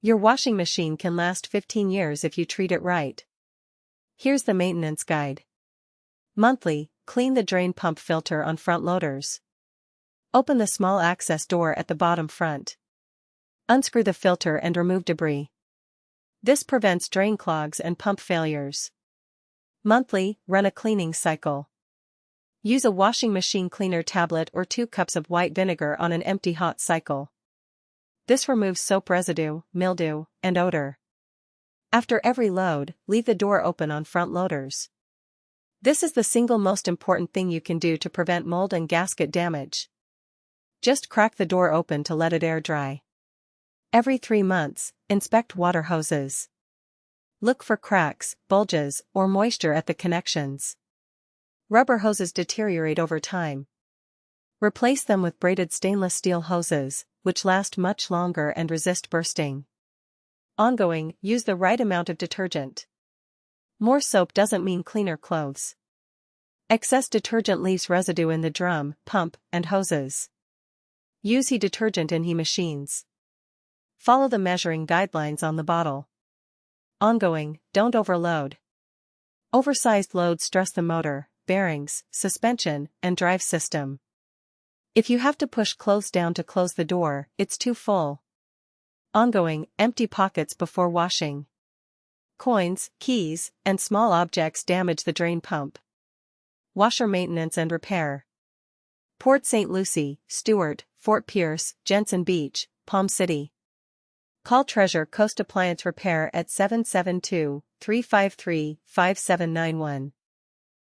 Your washing machine can last 15 years if you treat it right. Here's the maintenance guide. Monthly, clean the drain pump filter on front loaders. Open the small access door at the bottom front. Unscrew the filter and remove debris. This prevents drain clogs and pump failures. Monthly, run a cleaning cycle. Use a washing machine cleaner tablet or 2 cups of white vinegar on an empty hot cycle. This removes soap residue, mildew, and odor. After every load, leave the door open on front loaders. This is the single most important thing you can do to prevent mold and gasket damage. Just crack the door open to let it air dry. Every 3 months, inspect water hoses. Look for cracks, bulges, or moisture at the connections. Rubber hoses deteriorate over time. Replace them with braided stainless steel hoses, which last much longer and resist bursting. Ongoing, use the right amount of detergent. More soap doesn't mean cleaner clothes. Excess detergent leaves residue in the drum, pump, and hoses. Use He detergent in He machines. Follow the measuring guidelines on the bottle. Ongoing, don't overload. Oversized loads stress the motor, bearings, suspension, and drive system. If you have to push clothes down to close the door, it's too full. Ongoing, empty pockets before washing. Coins, keys, and small objects damage the drain pump. Washer maintenance and repair. Port St. Lucie, Stewart, Fort Pierce, Jensen Beach, Palm City. Call Treasure Coast Appliance Repair at 772-353-5791.